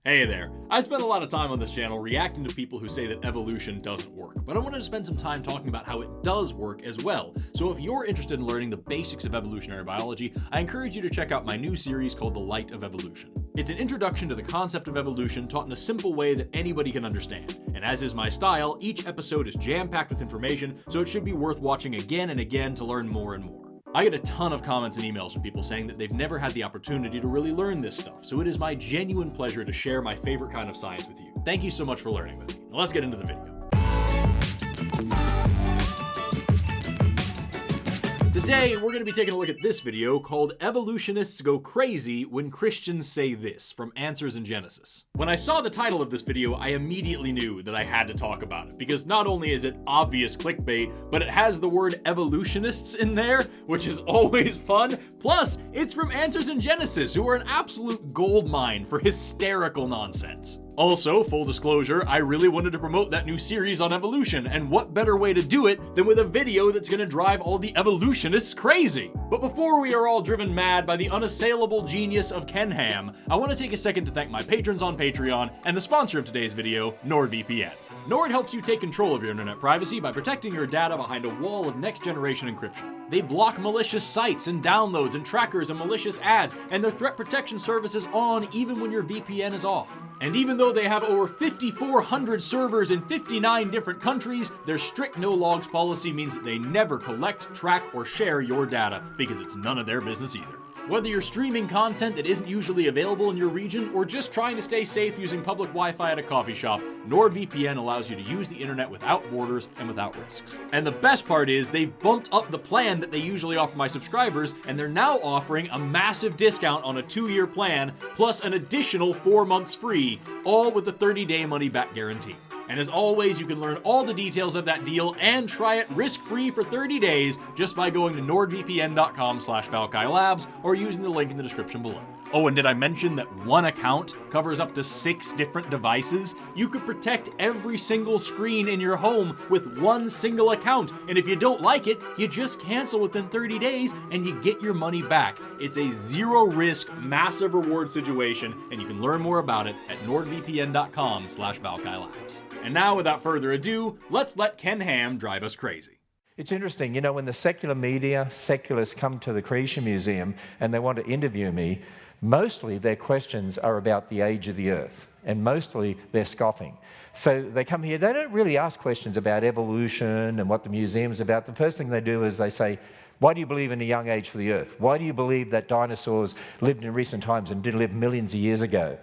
Hey there. I spent a lot of time on this channel reacting to people who say that evolution doesn't work, but I wanted to spend some time talking about how it does work as well. So if you're interested in learning the basics of evolutionary biology, I encourage you to check out my new series called The Light of Evolution. It's an introduction to the concept of evolution taught in a simple way that anybody can understand. And as is my style, each episode is jam-packed with information, so it should be worth watching again and again to learn more and more. I get a ton of comments and emails from people saying that they've never had the opportunity to really learn this stuff, so it is my genuine pleasure to share my favorite kind of science with you. Thank you so much for learning with me. Now let's get into the video. Today, we're going to be taking a look at this video called Evolutionists Go Crazy When Christians Say This, from Answers in Genesis. When I saw the title of this video, I immediately knew that I had to talk about it, because not only is it obvious clickbait, but it has the word evolutionists in there, which is always fun. Plus, it's from Answers in Genesis, who are an absolute goldmine for hysterical nonsense. Also, full disclosure, I really wanted to promote that new series on evolution, and what better way to do it than with a video that's gonna drive all the evolutionists crazy? But before we are all driven mad by the unassailable genius of Ken Ham, I want to take a second to thank my patrons on Patreon and the sponsor of today's video, NordVPN. Nord helps you take control of your internet privacy by protecting your data behind a wall of next-generation encryption. They block malicious sites and downloads and trackers and malicious ads, and their threat protection service is on even when your VPN is off. And even though they have over 5,400 servers in 59 different countries, their strict no-logs policy means that they never collect, track, or share your data, because it's none of their business either. Whether you're streaming content that isn't usually available in your region, or just trying to stay safe using public Wi-Fi at a coffee shop, NordVPN allows you to use the internet without borders and without risks. And the best part is, they've bumped up the plan that they usually offer my subscribers, and they're now offering a massive discount on a 2-year plan, plus an additional 4 months free, all with the 30-day money-back guarantee. And as always, you can learn all the details of that deal and try it risk-free for 30 days just by going to nordvpn.com/ValkaiLabs or using the link in the description below. Oh, and did I mention that one account covers up to 6 different devices? You could protect every single screen in your home with one single account, and if you don't like it, you just cancel within 30 days and you get your money back. It's a zero-risk, massive reward situation, and you can learn more about it at nordvpn.com/ValkaiLabs. And now, without further ado, let's let Ken Ham drive us crazy. It's interesting, you know, when the secular media, secularists come to the Creation Museum and they want to interview me, mostly their questions are about the age of the earth, and mostly they're scoffing. So they come here, they don't really ask questions about evolution and what the museum's about. The first thing they do is they say, why do you believe in a young age for the earth? Why do you believe that dinosaurs lived in recent times and did live millions of years ago?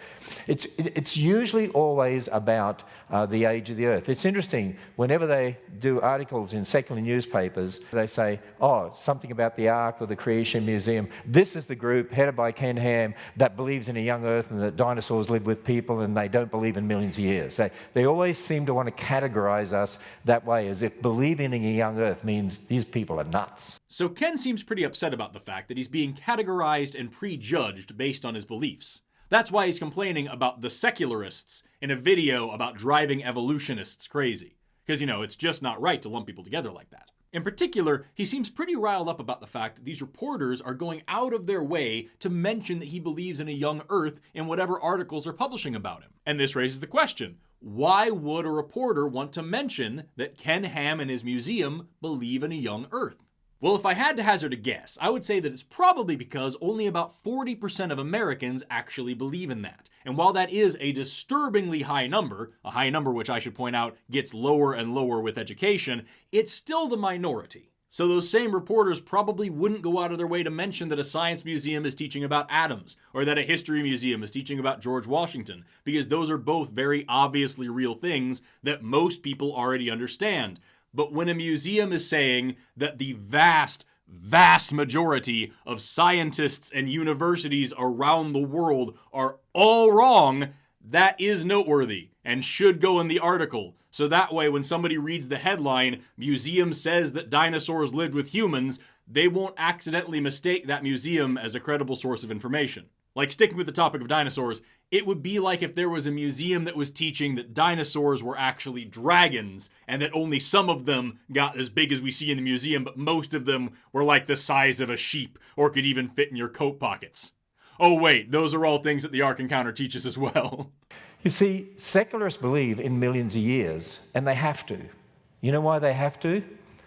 It's usually always about the age of the earth. It's interesting, whenever they do articles in secular newspapers, they say, oh, something about the Ark or the Creation Museum. This is the group headed by Ken Ham that believes in a young earth and that dinosaurs lived with people and they don't believe in millions of years. They always seem to want to categorize us that way, as if believing in a young earth means these people are nuts. So Ken seems pretty upset about the fact that he's being categorized and prejudged based on his beliefs. That's why he's complaining about the secularists in a video about driving evolutionists crazy. Because, you know, it's just not right to lump people together like that. In particular, he seems pretty riled up about the fact that these reporters are going out of their way to mention that he believes in a young Earth in whatever articles are publishing about him. And this raises the question, why would a reporter want to mention that Ken Ham and his museum believe in a young Earth? Well, if I had to hazard a guess, I would say that it's probably because only about 40% of Americans actually believe in that. And while that is a disturbingly high number, a high number which I should point out gets lower and lower with education, it's still the minority. So those same reporters probably wouldn't go out of their way to mention that a science museum is teaching about atoms, or that a history museum is teaching about George Washington, because those are both very obviously real things that most people already understand. But when a museum is saying that the vast majority of scientists and universities around the world are all wrong, that is noteworthy and should go in the article. So that way, when somebody reads the headline, "Museum says that dinosaurs lived with humans," they won't accidentally mistake that museum as a credible source of information. Like, sticking with the topic of dinosaurs, it would be like if there was a museum that was teaching that dinosaurs were actually dragons, and that only some of them got as big as we see in the museum, but most of them were like the size of a sheep, or could even fit in your coat pockets. Oh wait, those are all things that the Ark Encounter teaches as well. You see, secularists believe in millions of years, and they have to. You know why they have to?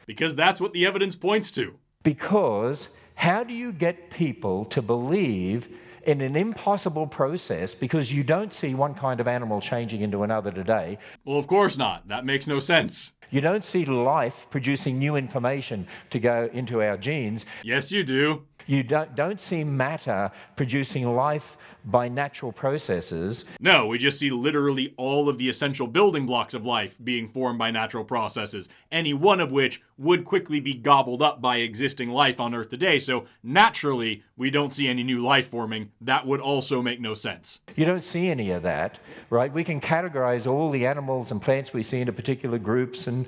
Because that's what the evidence points to. Because how do you get people to believe in an impossible process because you don't see one kind of animal changing into another today? Well, of course not. That makes no sense. You don't see life producing new information to go into our genes. Yes, you do. You don't see matter producing life by natural processes. No, we just see literally all of the essential building blocks of life being formed by natural processes, any one of which would quickly be gobbled up by existing life on Earth today, so naturally, we don't see any new life forming. That would also make no sense. You don't see any of that, right? We can categorize all the animals and plants we see into particular groups and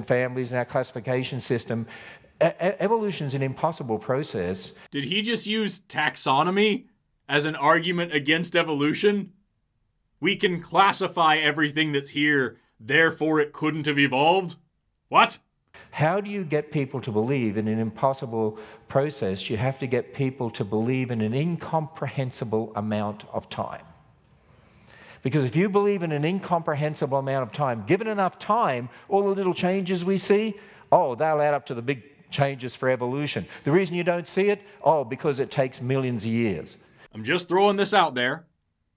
families in our classification system. Evolution's an impossible process. Did he just use taxonomy as an argument against evolution? We can classify everything that's here, therefore it couldn't have evolved? What? How do you get people to believe in an impossible process? You have to get people to believe in an incomprehensible amount of time. Because if you believe in an incomprehensible amount of time, given enough time, all the little changes we see, they'll add up to the big changes for evolution. The reason you don't see it? Because it takes millions of years. I'm just throwing this out there.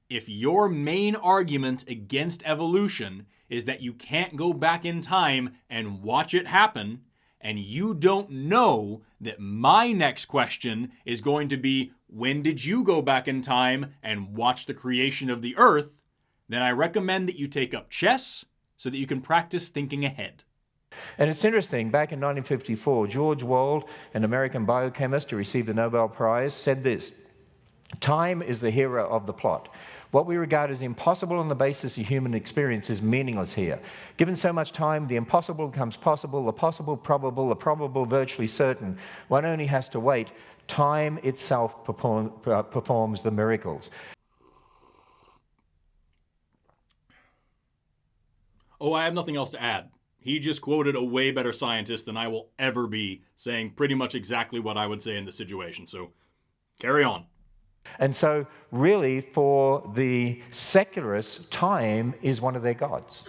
If your main argument against evolution is that you can't go back in time and watch it happen, and you don't know that my next question is going to be, when did you go back in time and watch the creation of the Earth, then I recommend that you take up chess so that you can practice thinking ahead. And it's interesting, back in 1954, George Wald, an American biochemist who received the Nobel Prize, said this: "Time is the hero of the plot. What we regard as impossible on the basis of human experience is meaningless here. Given so much time, the impossible becomes possible, the possible probable, the probable virtually certain. One only has to wait. Time itself performs the miracles." I have nothing else to add. He just quoted a way better scientist than I will ever be, saying pretty much exactly what I would say in this situation. So, carry on. And so, really, for the secularists, time is one of their gods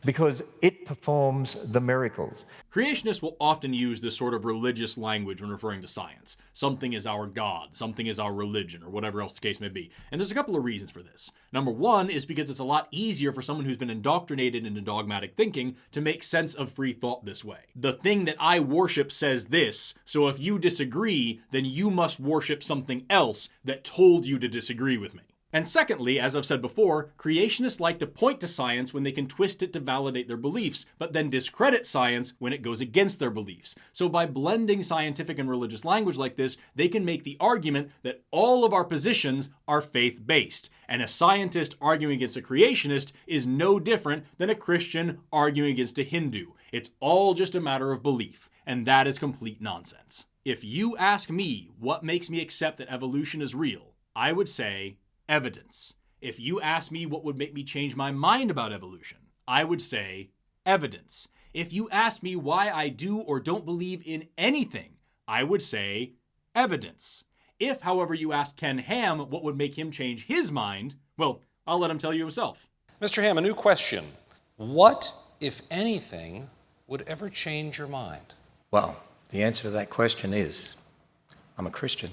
because it performs the miracles. Creationists will often use this sort of religious language when referring to science. Something is our God, something is our religion, or whatever else the case may be. And there's a couple of reasons for this. Number one is because it's a lot easier for someone who's been indoctrinated into dogmatic thinking to make sense of free thought this way. The thing that I worship says this, so if you disagree, then you must worship something else that told you to disagree with me. And secondly, as I've said before, creationists like to point to science when they can twist it to validate their beliefs, but then discredit science when it goes against their beliefs. So by blending scientific and religious language like this, they can make the argument that all of our positions are faith-based, and a scientist arguing against a creationist is no different than a Christian arguing against a Hindu. It's all just a matter of belief, and that is complete nonsense. If you ask me what makes me accept that evolution is real, I would say evidence. If you ask me what would make me change my mind about evolution, I would say evidence. If you ask me why I do or don't believe in anything, I would say evidence. If, however, you ask Ken Ham what would make him change his mind, well, I'll let him tell you himself. Mr. Ham, a new question. What, if anything, would ever change your mind? Well, the answer to that question is, I'm a Christian.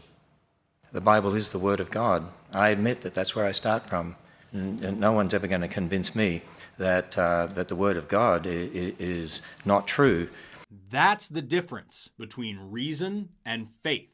The Bible is the Word of God. I admit that that's where I start from. And no one's ever going to convince me that the Word of God is not true. That's the difference between reason and faith.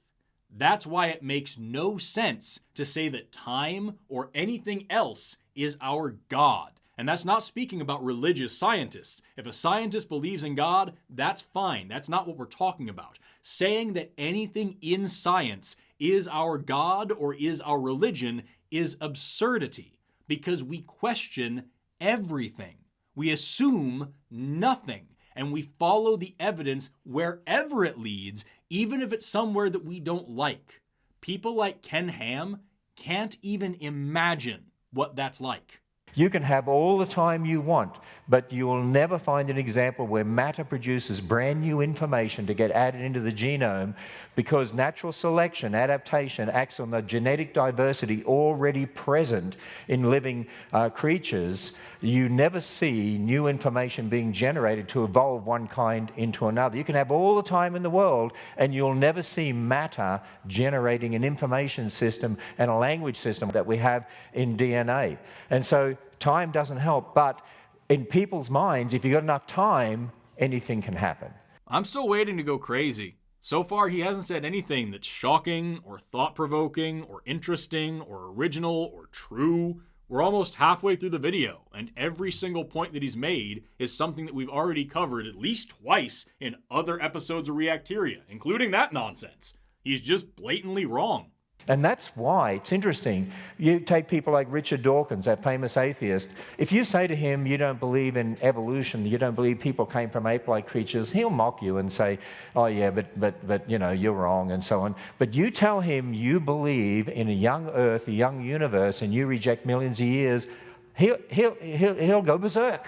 That's why it makes no sense to say that time or anything else is our God. And that's not speaking about religious scientists. If a scientist believes in God, that's fine. That's not what we're talking about. Saying that anything in science is our God or is our religion is absurdity because we question everything. We assume nothing, and we follow the evidence wherever it leads, even if it's somewhere that we don't like. People like Ken Ham can't even imagine what that's like. You can have all the time you want, but you will never find an example where matter produces brand new information to get added into the genome, because natural selection, adaptation, acts on the genetic diversity already present in living creatures. You never see new information being generated to evolve one kind into another. You can have all the time in the world, and you'll never see matter generating an information system and a language system that we have in DNA. And so time doesn't help, but in people's minds, if you've got enough time, anything can happen. I'm still waiting to go crazy. So far, he hasn't said anything that's shocking or thought-provoking or interesting or original or true. We're almost halfway through the video, and every single point that he's made is something that we've already covered at least twice in other episodes of Reacteria, including that nonsense. He's just blatantly wrong. And that's why it's interesting. You take people like Richard Dawkins, that famous atheist. If you say to him you don't believe in evolution, you don't believe people came from ape-like creatures, he'll mock you and say, oh yeah, but you know, you're wrong, and so on. But you tell him you believe in a young earth, a young universe, and you reject millions of years, he'll go berserk.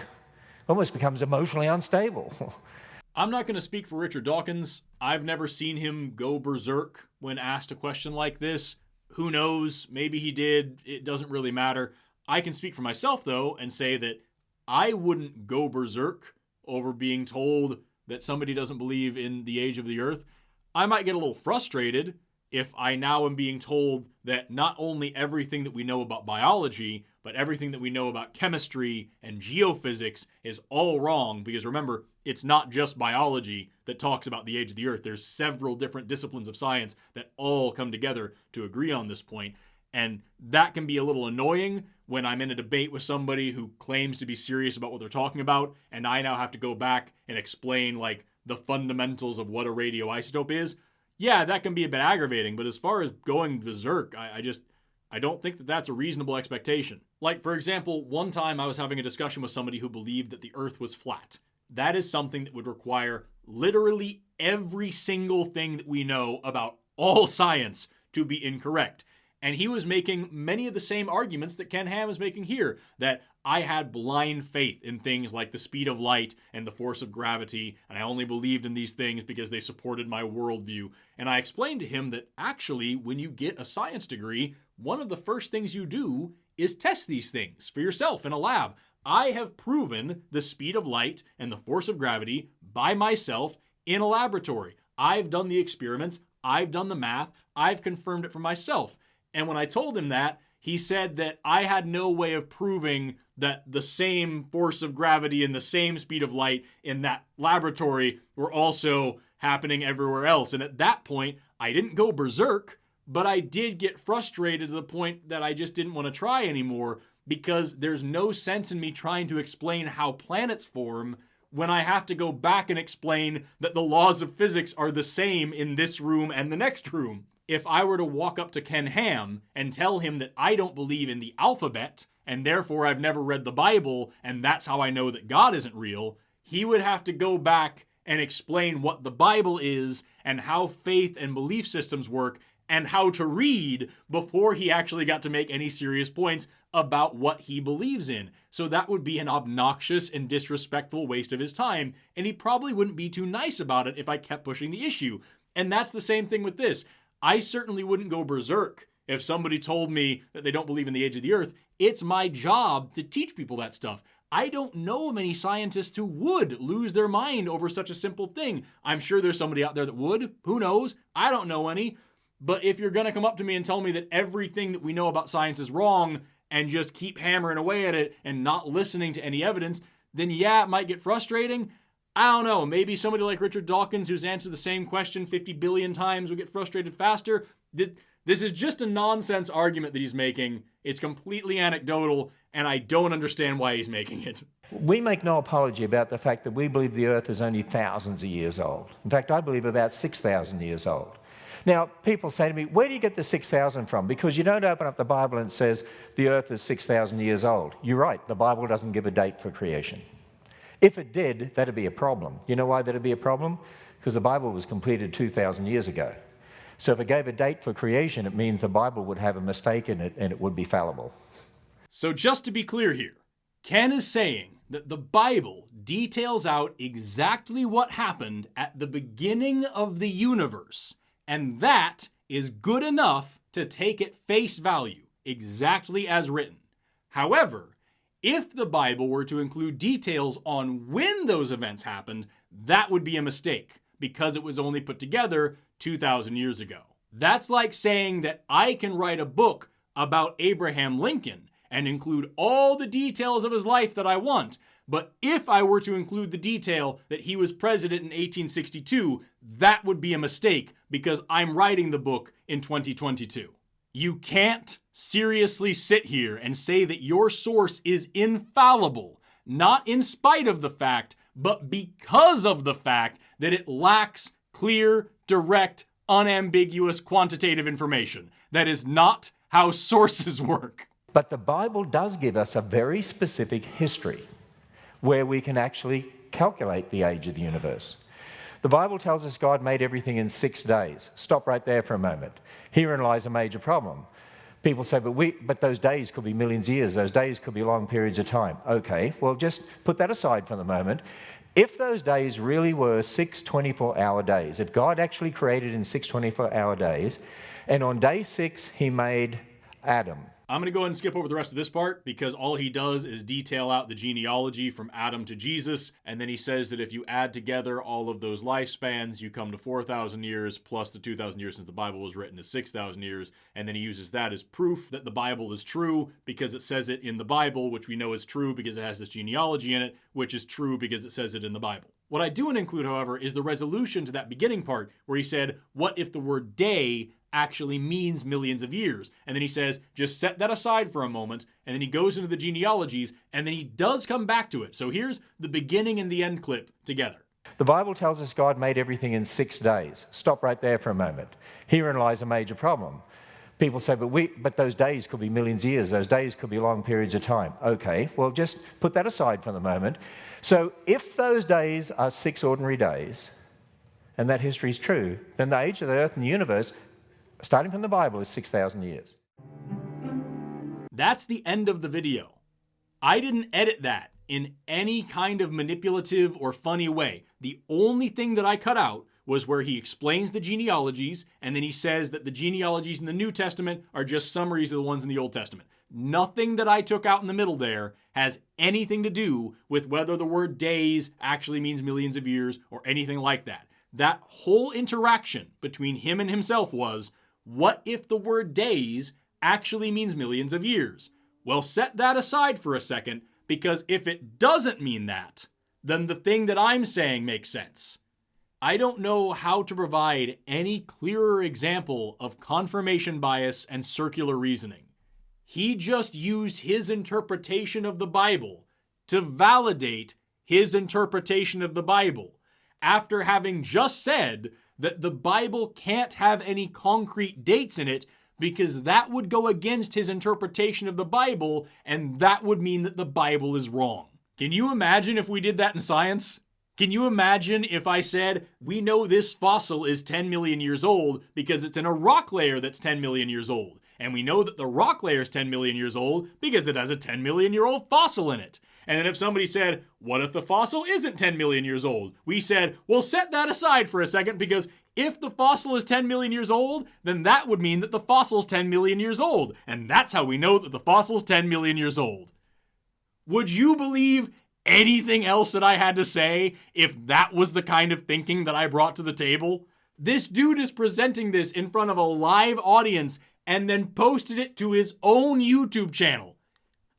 Almost becomes emotionally unstable. I'm not going to speak for Richard Dawkins. I've never seen him go berserk when asked a question like this. Who knows? Maybe he did. It doesn't really matter. I can speak for myself, though, and say that I wouldn't go berserk over being told that somebody doesn't believe in the age of the Earth. I might get a little frustrated if I now am being told that not only everything that we know about biology, but everything that we know about chemistry and geophysics is all wrong. Because remember, it's not just biology that talks about the age of the Earth. There's several different disciplines of science that all come together to agree on this point. And that can be a little annoying when I'm in a debate with somebody who claims to be serious about what they're talking about, and I now have to go back and explain like the fundamentals of what a radioisotope is. Yeah, that can be a bit aggravating, but as far as going berserk, I don't think that that's a reasonable expectation. Like, for example, one time I was having a discussion with somebody who believed that the Earth was flat. That is something that would require literally every single thing that we know about all science to be incorrect. And he was making many of the same arguments that Ken Ham is making here, that I had blind faith in things like the speed of light and the force of gravity, and I only believed in these things because they supported my worldview. And I explained to him that actually, when you get a science degree, one of the first things you do is test these things for yourself in a lab. I have proven the speed of light and the force of gravity by myself in a laboratory. I've done the experiments, I've done the math, I've confirmed it for myself. And when I told him that, he said that I had no way of proving that the same force of gravity and the same speed of light in that laboratory were also happening everywhere else. And at that point, I didn't go berserk, but I did get frustrated to the point that I just didn't want to try anymore, because there's no sense in me trying to explain how planets form when I have to go back and explain that the laws of physics are the same in this room and the next room. If I were to walk up to Ken Ham and tell him that I don't believe in the alphabet, and therefore I've never read the Bible, and that's how I know that God isn't real, he would have to go back and explain what the Bible is and how faith and belief systems work and how to read before he actually got to make any serious points about what he believes in. So that would be an obnoxious and disrespectful waste of his time, and he probably wouldn't be too nice about it if I kept pushing the issue. And that's the same thing with this. I certainly wouldn't go berserk if somebody told me that they don't believe in the age of the Earth. It's my job to teach people that stuff. I don't know many scientists who would lose their mind over such a simple thing. I'm sure there's somebody out there that would. Who knows? I don't know any. But if you're going to come up to me and tell me that everything that we know about science is wrong and just keep hammering away at it and not listening to any evidence, then yeah, it might get frustrating. I don't know, maybe somebody like Richard Dawkins, who's answered the same question 50 billion times, will get frustrated faster. This is just a nonsense argument that he's making. It's completely anecdotal, and I don't understand why he's making it. We make no apology about the fact that we believe the Earth is only thousands of years old. In fact, I believe about 6,000 years old. Now, people say to me, where do you get the 6,000 from? Because you don't open up the Bible and it says the Earth is 6,000 years old. You're right, the Bible doesn't give a date for creation. If it did, that'd be a problem. You know why that'd be a problem? Because the Bible was completed 2,000 years ago. So if it gave a date for creation, it means the Bible would have a mistake in it and it would be fallible. So just to be clear here, Ken is saying that the Bible details out exactly what happened at the beginning of the universe, and that is good enough to take at face value, exactly as written. However, if the Bible were to include details on when those events happened, that would be a mistake, because it was only put together 2,000 years ago. That's like saying that I can write a book about Abraham Lincoln and include all the details of his life that I want, but if I were to include the detail that he was president in 1862, that would be a mistake because I'm writing the book in 2022. You can't seriously sit here and say that your source is infallible, not in spite of the fact, but because of the fact that it lacks clear, direct, unambiguous quantitative information. That is not how sources work. But the Bible does give us a very specific history where we can actually calculate the age of the universe. The Bible tells us God made everything in 6 days. Stop right there for a moment. Herein lies a major problem. People say, but those days could be millions of years. Those days could be long periods of time. Okay, well, just put that aside for the moment. If those days really were 6 24-hour days, if God actually created in 6 24-hour days, and on day 6 he made Adam. I'm going to go ahead and skip over the rest of this part because all he does is detail out the genealogy from Adam to Jesus, and then he says that if you add together all of those lifespans, you come to 4,000 years, plus the 2,000 years since the Bible was written is 6,000 years, and then he uses that as proof that the Bible is true because it says it in the Bible, which we know is true because it has this genealogy in it, which is true because it says it in the Bible. What I do include, however, is the resolution to that beginning part where he said, what if the word day actually means millions of years? And then he says, just set that aside for a moment, and then he goes into the genealogies, and then he does come back to it. So here's the beginning and the end clip together. The Bible tells us God made everything in 6 days. Stop right there for a moment. Herein lies a major problem. People say, but those days could be millions of years. Those days could be long periods of time. Okay, well, just put that aside for the moment. So if those days are 6 ordinary days, and that history is true, then the age of the earth and the universe, starting from the Bible, is 6,000 years. That's the end of the video. I didn't edit that in any kind of manipulative or funny way. The only thing that I cut out was where he explains the genealogies, and then he says that the genealogies in the New Testament are just summaries of the ones in the Old Testament. Nothing that I took out in the middle there has anything to do with whether the word days actually means millions of years or anything like that. That whole interaction between him and himself was, what if the word days actually means millions of years? Well, set that aside for a second, because if it doesn't mean that, then the thing that I'm saying makes sense. I don't know how to provide any clearer example of confirmation bias and circular reasoning. He just used his interpretation of the Bible to validate his interpretation of the Bible, after having just said that the Bible can't have any concrete dates in it because that would go against his interpretation of the Bible, and that would mean that the Bible is wrong. Can you imagine if we did that in science? Can you imagine if I said, we know this fossil is 10 million years old because it's in a rock layer that's 10 million years old, and we know that the rock layer is 10 million years old because it has a 10 million year old fossil in it. And then if somebody said, what if the fossil isn't 10 million years old? We said, well, set that aside for a second, because if the fossil is 10 million years old, then that would mean that the fossil is 10 million years old. And that's how we know that the fossil is 10 million years old. Would you believe anything else that I had to say if that was the kind of thinking that I brought to the table? This dude is presenting this in front of a live audience and then posted it to his own YouTube channel.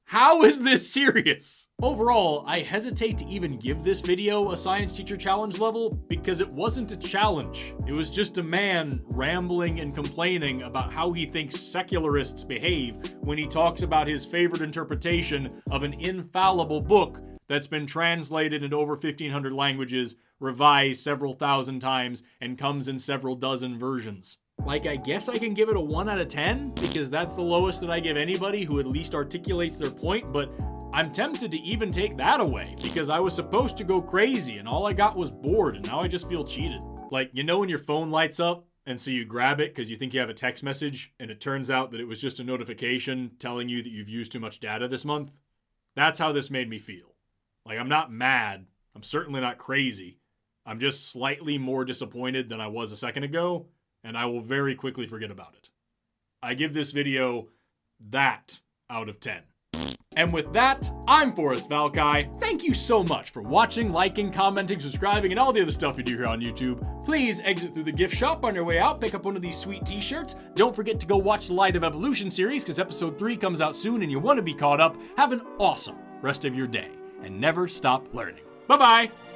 How is this serious? Overall, I hesitate to even give this video a science teacher challenge level because it wasn't a challenge. It was just a man rambling and complaining about how he thinks secularists behave when he talks about his favorite interpretation of an infallible book that's been translated into over 1,500 languages, revised several thousand times, and comes in several dozen versions. Like, I guess I can give it a 1 out of 10 because that's the lowest that I give anybody who at least articulates their point, but I'm tempted to even take that away because I was supposed to go crazy and all I got was bored, and now I just feel cheated. Like, you know when your phone lights up and so you grab it because you think you have a text message, and it turns out that it was just a notification telling you that you've used too much data this month. That's how this made me feel. Like, I'm not mad. I'm certainly not crazy. I'm just slightly more disappointed than I was a second ago, and I will very quickly forget about it. I give this video that out of 10. And with that, I'm Forrest Valkai. Thank you so much for watching, liking, commenting, subscribing, and all the other stuff you do here on YouTube. Please exit through the gift shop on your way out, pick up one of these sweet t-shirts. Don't forget to go watch the Light of Evolution series, because episode 3 comes out soon and you want to be caught up. Have an awesome rest of your day, and never stop learning. Bye-bye!